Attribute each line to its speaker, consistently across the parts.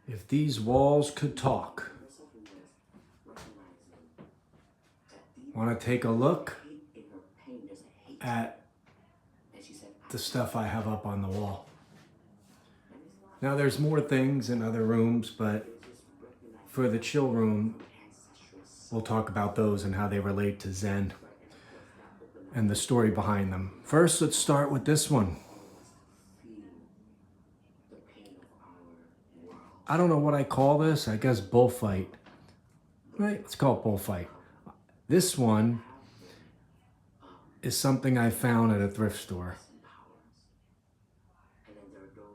Speaker 1: If these walls could talk, want to take a look at the stuff I have up on the wall. Now there's more things in other rooms, but for the chill room, we'll talk about those and how they relate to Zen and the story behind them. First, let's start with this one. I don't know what I call this. I guess bullfight. Right? Let's call it bullfight. This one is something I found at a thrift store.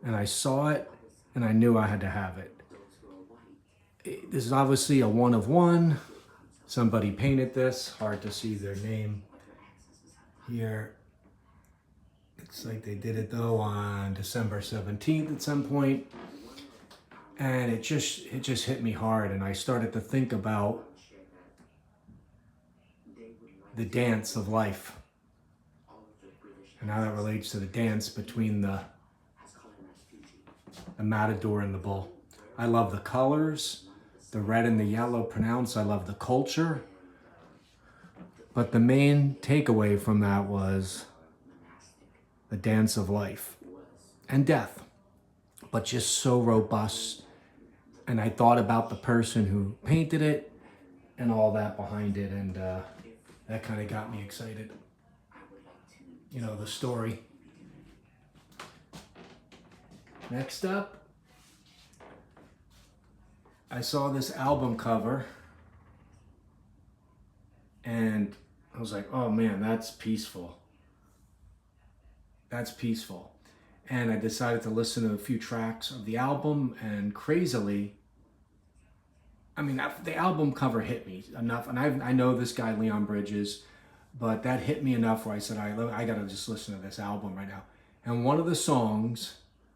Speaker 1: And I saw it and I knew I had to have it. This is obviously a one of one. Somebody painted this. Hard to see their name here. It's like they did it though on December 17th at some point. And it just hit me hard, and I started to think about the dance of life and how that relates to the dance between the matador and the bull. I love the colors, the red and the yellow pronounced. I love the culture. But the main takeaway from that was the dance of life and death, but just so robust. And I thought about the person who painted it and all that behind it, and that kind of got me excited. You know, the story. Next up, I saw this album cover and I was like, oh man, that's peaceful. That's peaceful. And I decided to listen to a few tracks of the album, and crazily, I mean, the album cover hit me enough. And I know this guy, Leon Bridges, but that hit me enough where I said, I got to just listen to this album right now. And one of the songs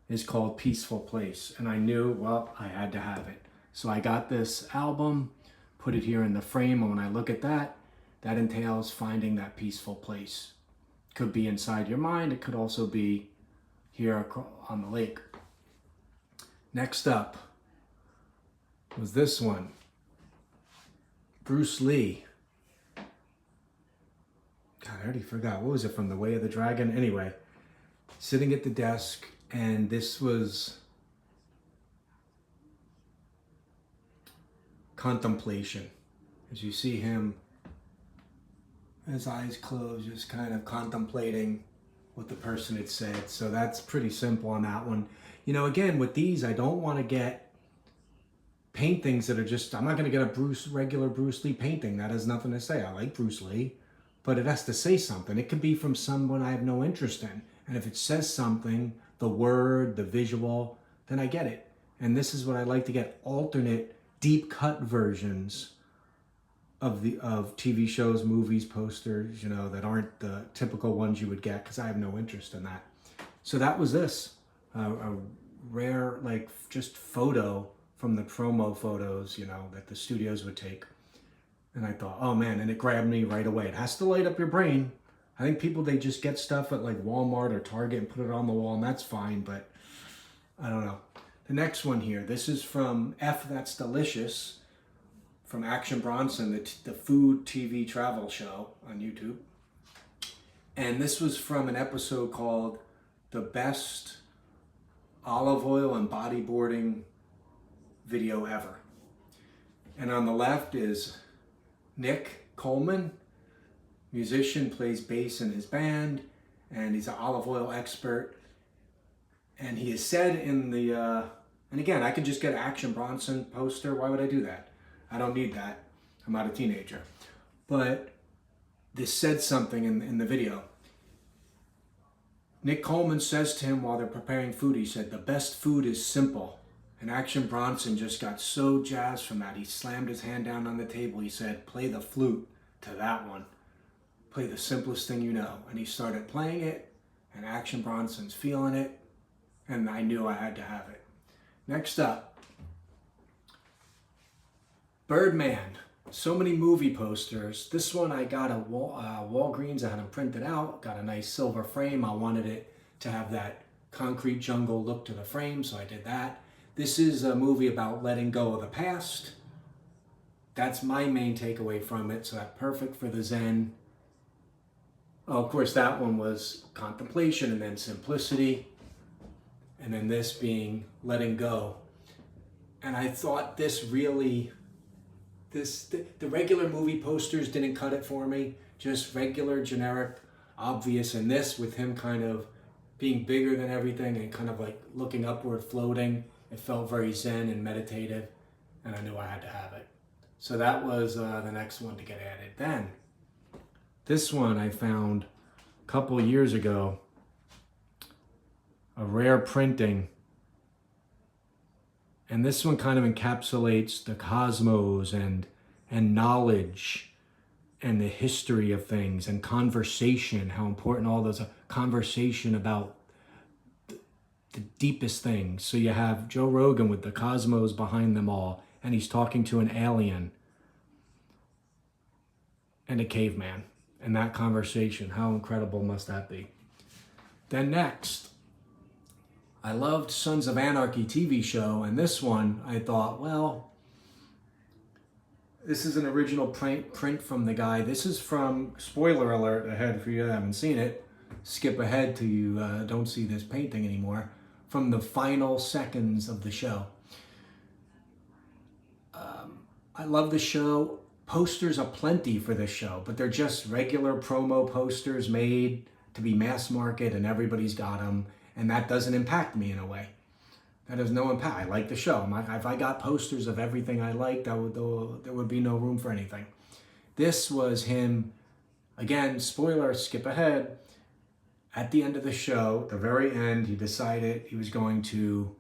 Speaker 1: is called Peaceful Place. And I knew, well, I had to have it. So I got this album, put it here in the frame. And when I look at that, that entails finding that peaceful place. It could be inside your mind. It could also be here on the lake. Next up was this one. Bruce Lee. God, I already forgot. What was it, from The Way of the Dragon? Anyway, sitting at the desk, and this was contemplation. As you see him, his eyes closed, just kind of contemplating what the person had said. So that's pretty simple on that one. You know, again, with these, I don't want to paint things that are just, I'm not going to get a regular Bruce Lee painting. That has nothing to say. I like Bruce Lee, but it has to say something. It could be from someone I have no interest in. And if it says something, the word, the visual, then I get it. And this is what I like to get, alternate deep cut versions of TV shows, movies, posters, you know, that aren't the typical ones you would get, because I have no interest in that. So that was this, a rare, like, just photo from the promo photos, you know, that the studios would take. And I thought, oh man, and it grabbed me right away. It has to light up your brain. I think people, they just get stuff at like Walmart or Target and put it on the wall, and that's fine, but I don't know. The next one here, this is from F That's Delicious, from Action Bronson, the food TV travel show on YouTube. And this was from an episode called The Best Olive Oil and Bodyboarding Video Ever. And on the left is Nick Coleman, musician, plays bass in his band, and he's an olive oil expert. And he has said in the, and again, I could just get an Action Bronson poster. Why would I do that? I don't need that. I'm not a teenager. But this said something in the video. Nick Coleman says to him while they're preparing food, he said, the best food is simple. And Action Bronson just got so jazzed from that. He slammed his hand down on the table. He said, play the flute to that one. Play the simplest thing you know. And he started playing it, and Action Bronson's feeling it, and I knew I had to have it. Next up, Birdman. So many movie posters. This one I got at Walgreens. I had them printed out. Got a nice silver frame. I wanted it to have that concrete jungle look to the frame, so I did that. This is a movie about letting go of the past. That's my main takeaway from it. So that's perfect for the Zen. Oh, of course, that one was contemplation and then simplicity. And then this being letting go. And I thought this really, the regular movie posters didn't cut it for me. Just regular, generic, obvious. And this with him kind of being bigger than everything and kind of like looking upward, floating. It felt very Zen and meditative. And I knew I had to have it. So that was the next one to get added. Then, this one I found a couple years ago. A rare printing. And this one kind of encapsulates the cosmos and knowledge and the history of things and conversation, how important all those are. Conversation about the deepest things. So you have Joe Rogan with the cosmos behind them all, and he's talking to an alien and a caveman. And that conversation, how incredible must that be? Then next, I loved Sons of Anarchy TV show, and this one I thought, well, this is an original print from the guy. This is from, spoiler alert ahead for you that haven't seen it, skip ahead till you don't see this painting anymore, from the final seconds of the show. I love the show. Posters are plenty for this show, but they're just regular promo posters made to be mass market, and everybody's got them, and that doesn't impact me in a way. That has no impact. I like the show. If I got posters of everything I liked, there would be no room for anything. This was him, again, spoiler, skip ahead. At the end of the show, the very end, he decided he was going to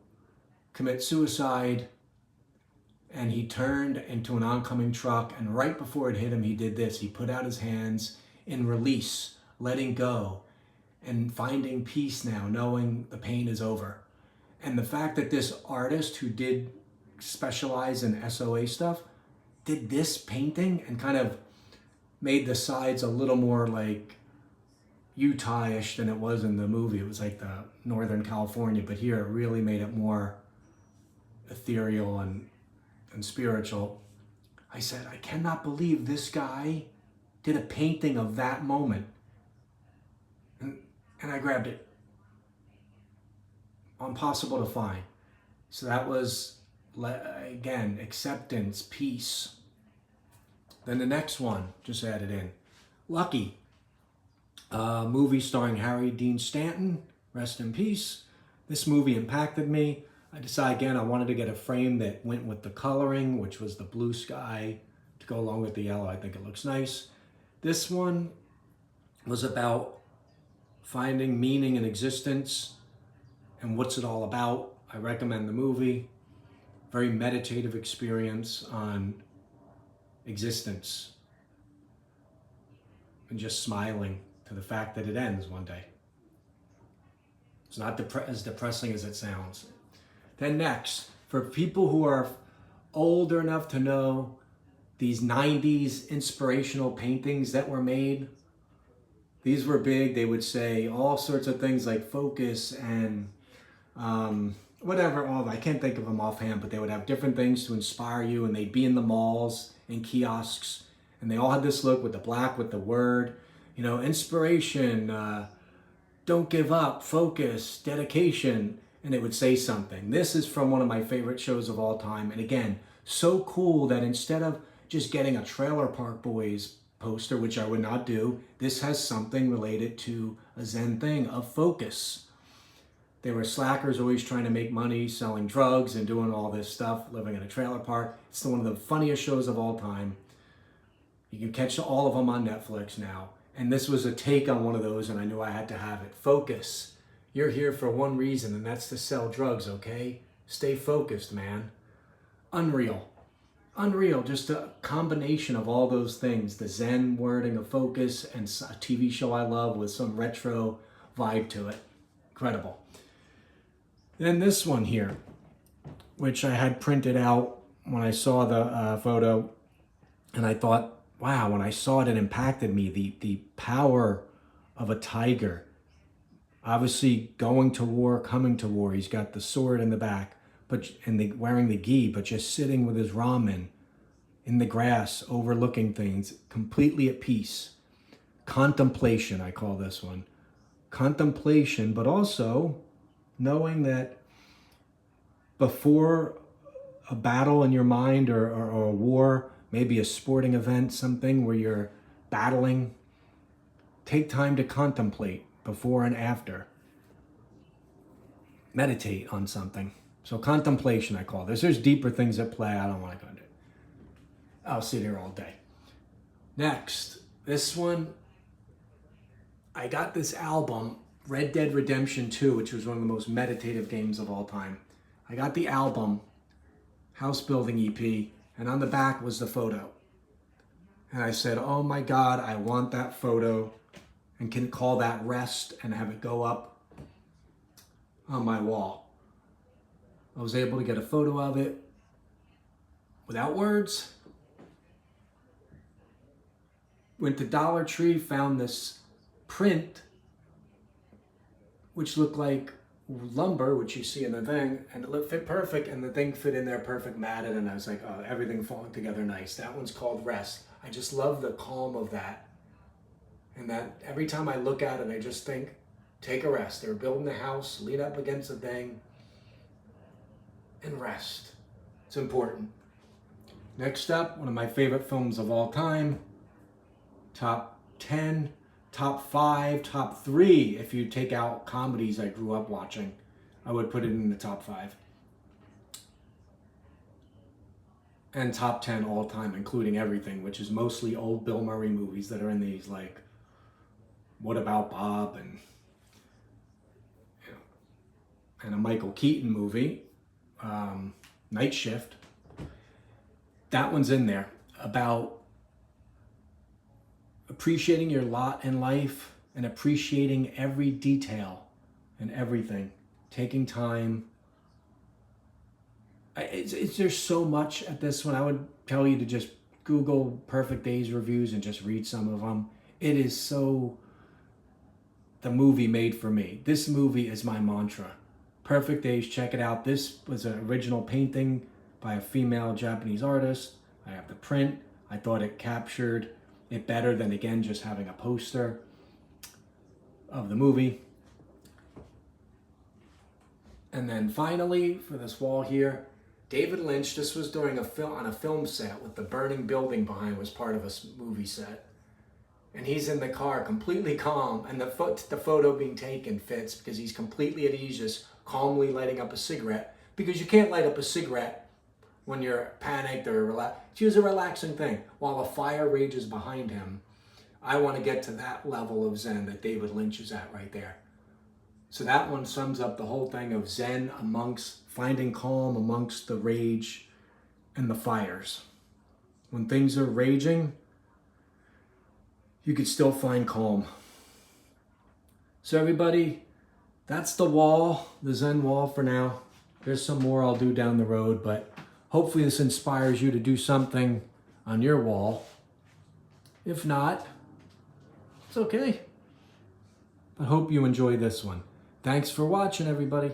Speaker 1: commit suicide, and he turned into an oncoming truck, and right before it hit him, he did this. He put out his hands in release, letting go, and finding peace now, knowing the pain is over. And the fact that this artist who did specialize in SOA stuff did this painting and kind of made the sides a little more like Utah-ish than it was in the movie. It was like the Northern California, but here it really made it more ethereal and spiritual. I said, I cannot believe this guy did a painting of that moment. And I grabbed it. Impossible to find. So that was, again, acceptance, peace. Then the next one, just added in. Lucky. A movie starring Harry Dean Stanton. Rest in peace. This movie impacted me. I decided again I wanted to get a frame that went with the coloring, which was the blue sky to go along with the yellow. I think it looks nice. This one was about finding meaning in existence and what's it all about. I recommend the movie. Very meditative experience on existence and just smiling to the fact that it ends one day. It's not as depressing as it sounds. Then next, for people who are older enough to know these 90s inspirational paintings that were made, these were big. They would say all sorts of things like focus and whatever. I can't think of them offhand, but they would have different things to inspire you, and they'd be in the malls and kiosks, and they all had this look with the black, with the word, inspiration, don't give up, focus, dedication, and it would say something. This is from one of my favorite shows of all time, and again, so cool that instead of just getting a Trailer Park Boys poster, which I would not do, this has something related to a Zen thing of focus. They were slackers, always trying to make money, selling drugs and doing all this stuff, living in a trailer park. It's one of the funniest shows of all time. You can catch all of them on Netflix now. And this was a take on one of those, and I knew I had to have it. Focus. You're here for one reason, and that's to sell drugs, okay? Stay focused, man. Unreal. Unreal, just a combination of all those things. The Zen wording of focus and a TV show I love with some retro vibe to it. Incredible. Then this one here, which I had printed out when I saw the photo, and I thought, wow, when I saw it, it impacted me. The power of a tiger. Obviously going to war, coming to war. He's got the sword in the back, wearing the gi, but just sitting with his ramen in the grass, overlooking things, completely at peace. Contemplation, I call this one. Contemplation, but also knowing that before a battle in your mind or a war, maybe a sporting event, something where you're battling, take time to contemplate before and after. Meditate on something. So contemplation, I call this. There's deeper things at play. I don't want to go into it. I'll sit here all day. Next, this one, I got this album, Red Dead Redemption 2, which was one of the most meditative games of all time. I got the album, House Building EP, and on the back was the photo. And I said, oh my God, I want that photo and can call that rest and have it go up on my wall. I was able to get a photo of it without words. Went to Dollar Tree, found this print, which looked like lumber, which you see in the thing, and it fit perfect, and the thing fit in there perfect, matted, and I was like, oh, everything falling together nice. That one's called Rest. I just love the calm of that. And that every time I look at it, I just think, take a rest. They're building a house, lean up against the thing, and rest. It's important. Next up, one of my favorite films of all time, top 10, top 5, top 3. If you take out comedies I grew up watching, I would put it in the top 5. And top 10 all time, including everything, which is mostly old Bill Murray movies that are in these, like What About Bob and a Michael Keaton movie, Night Shift. That one's in there about appreciating your lot in life and appreciating every detail and everything. Taking time. There's so much at this one. I would tell you to just Google Perfect Days reviews and just read some of them. It is so the movie made for me. This movie is my mantra. Perfect Days, check it out. This was an original painting by a female Japanese artist. I have the print. I thought it captured it better than, again, just having a poster of the movie. And then finally, for this wall here, David Lynch, this was during on a film set with the burning building behind, was part of a movie set. And he's in the car completely calm, and the photo being taken fits because he's completely at ease, just calmly lighting up a cigarette, because you can't light up a cigarette when you're panicked or relaxed. It's a relaxing thing while a fire rages behind him. I want to get to that level of Zen that David Lynch is at right there. So that one sums up the whole thing of Zen amongst finding calm amongst the rage and the fires. When things are raging, you could still find calm. So everybody, that's the wall, the Zen wall for now. There's some more I'll do down the road, but hopefully this inspires you to do something on your wall. If not, it's okay. I hope you enjoy this one. Thanks for watching, everybody.